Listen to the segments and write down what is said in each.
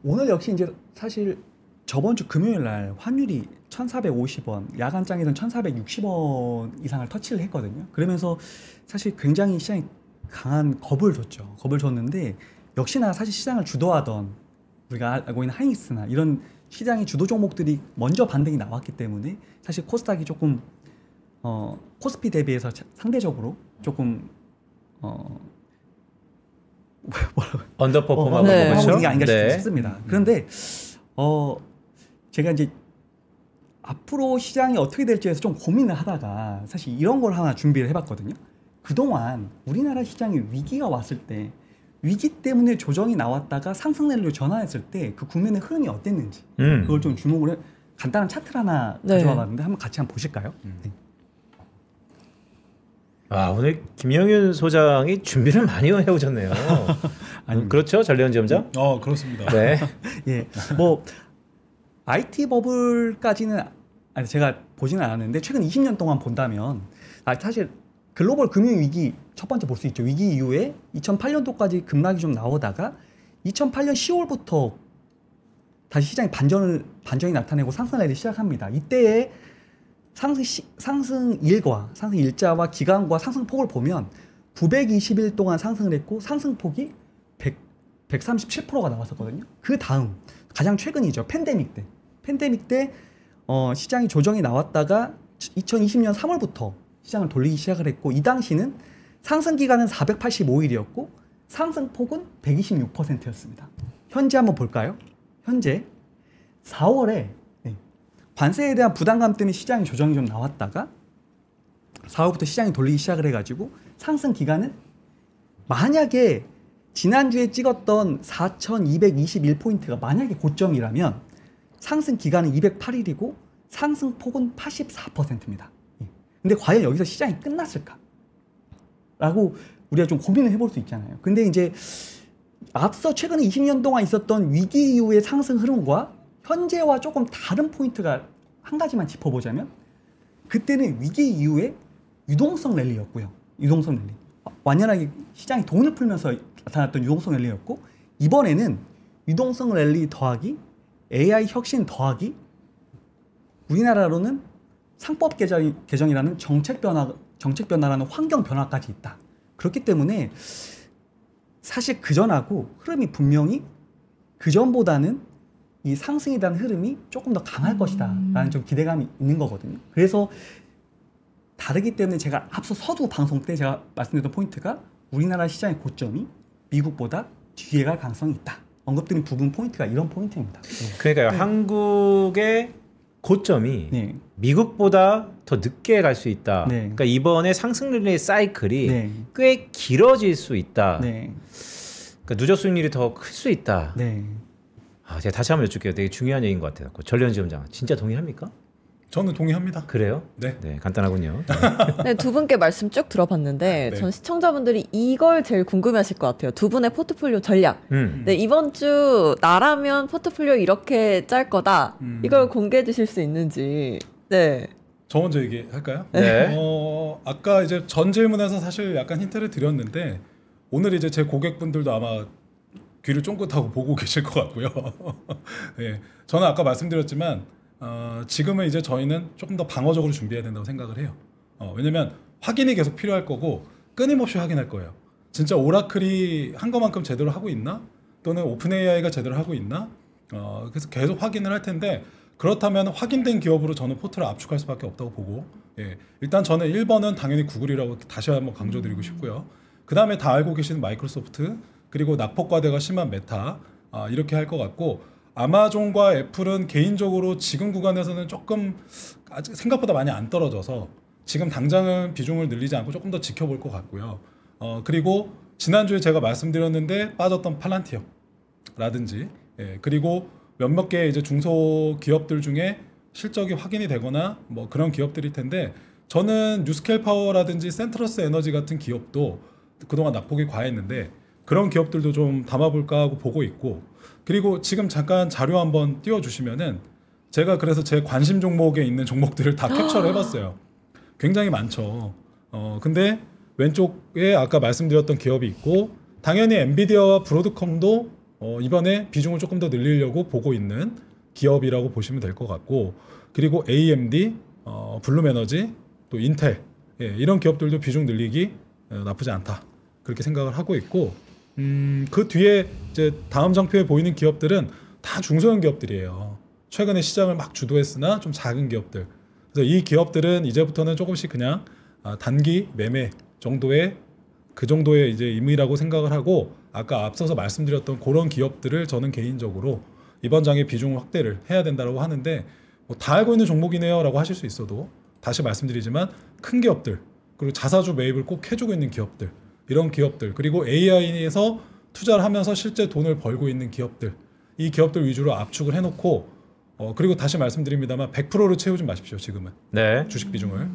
오늘 역시 이제 사실 저번 주 금요일 날 환율이 1,450원, 야간장에서는 1,460원 이상을 터치를 했거든요. 그러면서 사실 굉장히 시장이 강한 겁을 줬죠. 겁을 줬는데 역시나 사실 시장을 주도하던 우리가 알고 있는 하이닉스나 이런 시장의 주도 종목들이 먼저 반등이 나왔기 때문에 사실 코스닥이 조금 코스피 대비해서 상대적으로 조금 언더퍼폼하고 있는 게 아닌가 네. 싶습니다. 그런데 제가 이제 앞으로 시장이 어떻게 될지에서 좀 고민을 하다가 사실 이런 걸 하나 준비를 해봤거든요. 그동안 우리나라 시장에 위기가 왔을 때 위기 때문에 조정이 나왔다가 상승 랠리로 전환했을 때 그 국면의 흐름이 어땠는지 그걸 좀 주목을 해 간단한 차트를 하나 가져와 봤는데 한번 같이 한번 보실까요? 네. 아, 오늘 김영윤 소장이 준비를 많이 해오셨네요. 그렇죠, 전략지원자? 그렇습니다. 네. 예, 뭐 IT 버블까지는 제가 보지는 않았는데 최근 20년 동안 본다면 사실 글로벌 금융 위기 첫 번째 볼 수 있죠. 위기 이후에 2008년도까지 급락이 좀 나오다가 2008년 10월부터 다시 시장이 반전이 나타내고 상승 랠리 시작합니다. 이때의 상승 일자와 기간과 상승폭을 보면 920일 동안 상승을 했고 상승폭이 137%가 나왔었거든요. 그 다음 가장 최근이죠. 팬데믹 때 시장이 조정이 나왔다가 2020년 3월부터 시장을 돌리기 시작을 했고 이 당시는 상승 기간은 485일이었고 상승폭은 126%였습니다. 현재 한번 볼까요? 현재 4월에 관세에 대한 부담감 때문에 시장이 조정이 좀 나왔다가 4월부터 시장이 돌리기 시작을 해가지고 상승 기간은 만약에 지난주에 찍었던 4,221포인트가 만약에 고점이라면 상승 기간은 208일이고 상승폭은 84%입니다. 근데 과연 여기서 시장이 끝났을까? 라고 우리가 좀 고민을 해볼 수 있잖아요. 근데 이제 앞서 최근에 20년 동안 있었던 위기 이후의 상승 흐름과 현재와 조금 다른 포인트가 한 가지만 짚어보자면 그때는 위기 이후에 유동성 랠리였고요. 유동성 랠리. 완연하게 시장이 돈을 풀면서 나타났던 유동성 랠리였고 이번에는 유동성 랠리 더하기 AI 혁신 더하기 우리나라로는 상법 개정이라는 정책 변화라는 환경 변화까지 있다. 그렇기 때문에 사실 그전하고 흐름이 분명히 그전보다는 이 상승에 대한 흐름이 조금 더 강할 것이다 라는 좀 기대감이 있는 거거든요. 그래서 다르기 때문에 제가 앞서 서두 방송 때 제가 말씀드렸던 포인트가 우리나라 시장의 고점이 미국보다 뒤에 갈 가능성이 있다. 언급드린 부분 포인트가 이런 포인트입니다. 그러니까요. 네. 한국의 고점이 미국보다 더 늦게 갈 수 있다. 네. 그러니까 이번에 상승 랠리의 사이클이 꽤 길어질 수 있다. 그러니까 누적 수익률이 더 클 수 있다. 제가 다시 한번 여쭙게요. 되게 중요한 얘기인 것 같아요. 전련지원장 진짜 동의합니까? 저는 동의합니다. 그래요? 네. 간단하군요. 네, 두 분께 말씀 쭉 들어봤는데 전 시청자분들이 이걸 제일 궁금해하실 것 같아요. 두 분의 포트폴리오 전략. 네, 이번 주 나라면 포트폴리오 이렇게 짤 거다. 이걸 공개해 주실 수 있는지. 네. 저 먼저 얘기할까요? 네. 아까 이제 전 질문에서 사실 약간 힌트를 드렸는데 오늘 이제 제 고객분들도 아마 귀를 쫑긋하고 보고 계실 것 같고요. 네, 저는 아까 말씀드렸지만 지금은 이제 저희는 조금 더 방어적으로 준비해야 된다고 생각을 해요. 왜냐면 확인이 계속 필요할 거고 끊임없이 확인할 거예요. 진짜 오라클이 한 것만큼 제대로 하고 있나? 또는 오픈 AI가 제대로 하고 있나? 그래서 계속 확인을 할 텐데 그렇다면 확인된 기업으로 저는 포트를 압축할 수밖에 없다고 보고 일단 저는 1번은 당연히 구글이라고 다시 한번 강조드리고 싶고요. 그 다음에 다 알고 계시는 마이크로소프트 그리고 낙폭과대가 심한 메타 이렇게 할 것 같고 아마존과 애플은 개인적으로 지금 구간에서는 조금 아직 생각보다 많이 안 떨어져서 지금 당장은 비중을 늘리지 않고 조금 더 지켜볼 것 같고요. 그리고 지난주에 제가 말씀드렸는데 빠졌던 팔란티어라든지 그리고 몇몇 개 이제 중소기업들 중에 실적이 확인이 되거나 뭐 그런 기업들일 텐데 저는 뉴스케일 파워라든지 센트러스 에너지 같은 기업도 그동안 낙폭이 과했는데 그런 기업들도 좀 담아볼까 하고 보고 있고 그리고 지금 잠깐 자료 한번 띄워주시면은 제가 그래서 제 관심 종목에 있는 종목들을 다 캡처를 해봤어요. 굉장히 많죠. 근데 왼쪽에 아까 말씀드렸던 기업이 있고 당연히 엔비디아와 브로드컴도 이번에 비중을 조금 더 늘리려고 보고 있는 기업이라고 보시면 될 것 같고, 그리고 AMD, 블룸에너지, 또 인텔, 이런 기업들도 비중 늘리기 나쁘지 않다, 그렇게 생각을 하고 있고, 그 뒤에 이제 다음 장표에 보이는 기업들은 다 중소형 기업들이에요. 최근에 시장을 막 주도했으나 좀 작은 기업들. 그래서 이 기업들은 이제부터는 조금씩 그냥 단기 매매 정도의 그 정도의 이제 의미라고 생각을 하고, 아까 앞서서 말씀드렸던 그런 기업들을 저는 개인적으로 이번 장에 비중 확대를 해야 된다고 하는데, 뭐 다 알고 있는 종목이네요라고 하실 수 있어도 다시 말씀드리지만 큰 기업들, 그리고 자사주 매입을 꼭 해주고 있는 기업들, 이런 기업들, 그리고 AI에서 투자를 하면서 실제 돈을 벌고 있는 기업들, 이 기업들 위주로 압축을 해놓고, 그리고 다시 말씀드립니다만 100%를 채우지 마십시오. 지금은 네. 주식 비중을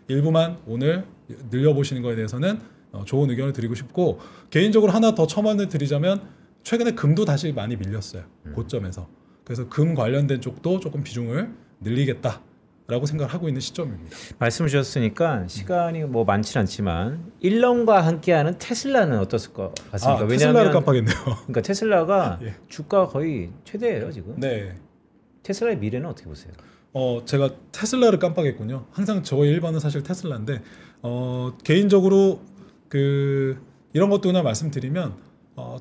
일부만 오늘 늘려보시는 거에 대해서는 좋은 의견을 드리고 싶고, 개인적으로 하나 더 첨언을 드리자면 최근에 금도 다시 많이 밀렸어요. 고점에서. 그래서 금 관련된 쪽도 조금 비중을 늘리겠다라고 생각을 하고 있는 시점입니다. 말씀 주셨으니까 시간이 뭐 많지는 않지만 일론과 함께하는 테슬라는 어떻을 것 같습니까? 테슬라를 깜빡했네요. 그러니까 테슬라가 주가 거의 최대예요 지금. 네. 테슬라의 미래는 어떻게 보세요? 제가 테슬라를 깜빡했군요. 항상 저의 1번은 사실 테슬라인데, 개인적으로 이런 것도 그냥 말씀드리면,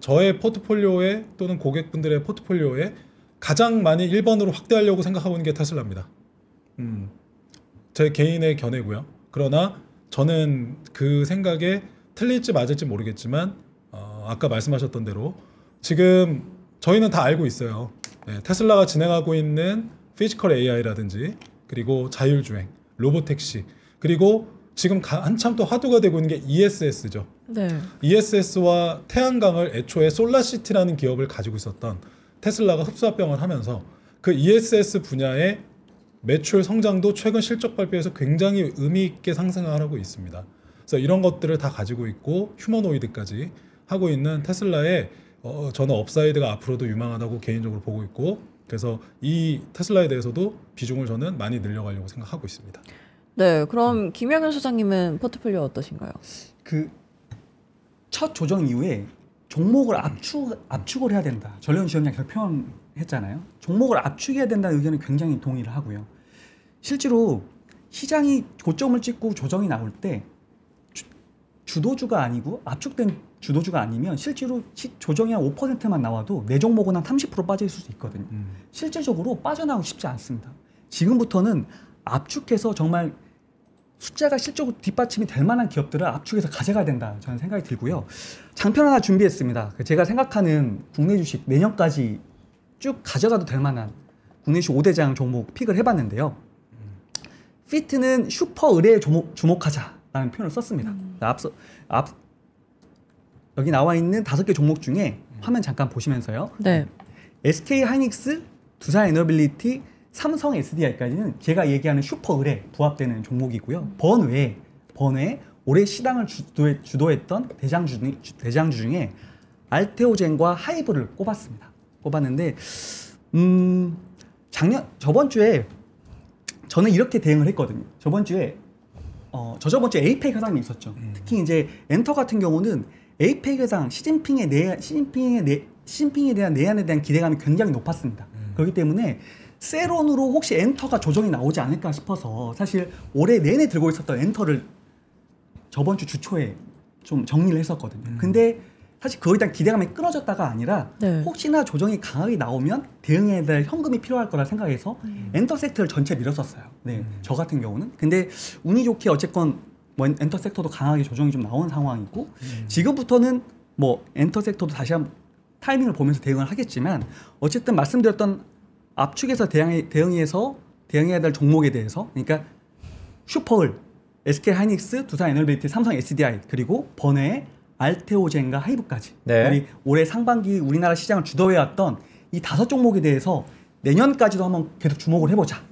저의 포트폴리오에 또는 고객분들의 포트폴리오에 가장 많이 1번으로 확대하려고 생각하고 있는 게 테슬라입니다. 제 개인의 견해고요. 그러나 저는 그 생각에 틀릴지 맞을지 모르겠지만, 아까 말씀하셨던 대로 지금 저희는 다 알고 있어요. 테슬라가 진행하고 있는 피지컬 AI라든지, 그리고 자율주행, 로보택시, 그리고 지금 한참 또 화두가 되고 있는 게 ESS죠. 네. ESS와 태양광을 애초에 솔라시티라는 기업을 가지고 있었던 테슬라가 흡수합병을 하면서 그 ESS 분야의 매출 성장도 최근 실적 발표에서 굉장히 의미 있게 상승하고 있습니다. 그래서 이런 것들을 다 가지고 있고 휴머노이드까지 하고 있는 테슬라의 저는 업사이드가 앞으로도 유망하다고 개인적으로 보고 있고, 그래서 이 테슬라에 대해서도 비중을 저는 많이 늘려가려고 생각하고 있습니다. 네, 그럼 김영현 소장님은 포트폴리오 어떠신가요? 첫 조정 이후에 종목을 압축을 해야 된다. 전련 지원량 계속 표현했잖아요. 종목을 압축해야 된다는 의견은 굉장히 동의를 하고요. 실제로 시장이 고점을 찍고 조정이 나올 때 주도주가 아니고 압축된 주도주가 아니면 실제로 조정이 한 5%만 나와도 내 종목은 한 30% 빠져 있을 수 있거든요. 실질적으로 빠져나오기 쉽지 않습니다. 지금부터는 압축해서 정말 숫자가 실적으로 뒷받침이 될 만한 기업들을 압축해서 가져가야 된다, 저는 생각이 들고요. 장편 하나 준비했습니다. 제가 생각하는 국내 주식 내년까지 쭉 가져가도 될 만한 국내 주식 5대장 종목 픽을 해봤는데요. 피트는 슈퍼 의뢰에 주목하자라는 표현을 썼습니다. 여기 나와 있는 5개 종목 중에 화면 잠깐 보시면서요. 네. SK 하이닉스, 두산 에너빌리티, 삼성 SDI까지는 제가 얘기하는 슈퍼 의뢰 부합되는 종목이고요. 번외 올해 시장을 주도했던 대장주 중에 알테오젠과 하이브를 꼽았는데 저번 주에 저는 이렇게 대응을 했거든요. 저번 주에 에이펙 회상이 있었죠. 특히 이제 엔터 같은 경우는 에이펙 회상 시진핑에 대한 내한에 대한 기대감이 굉장히 높았습니다. 그렇기 때문에 세론으로 혹시 엔터가 조정이 나오지 않을까 싶어서 사실 올해 내내 들고 있었던 엔터를 저번 주 주초에 좀 정리를 했었거든요. 근데 사실 그거에 대한 기대감이 끊어졌다가 아니라 혹시나 조정이 강하게 나오면 대응해야 될 현금이 필요할 거라 생각해서 엔터 섹터를 전체 밀었었어요. 저 같은 경우는. 근데 운이 좋게 어쨌건 엔터 섹터도 강하게 조정이 좀 나온 상황이고, 지금부터는 뭐 엔터 섹터도 다시 한번 타이밍을 보면서 대응을 하겠지만, 어쨌든 말씀드렸던 압축해서 대응해야 될 종목에 대해서, 그러니까 슈퍼을, SK 하이닉스, 두산 에너빌리티, 삼성 SDI, 그리고 번외 알테오젠과 하이브까지 우리 올해 상반기 우리나라 시장을 주도해왔던 이 5종목에 대해서 내년까지도 한번 계속 주목을 해보자.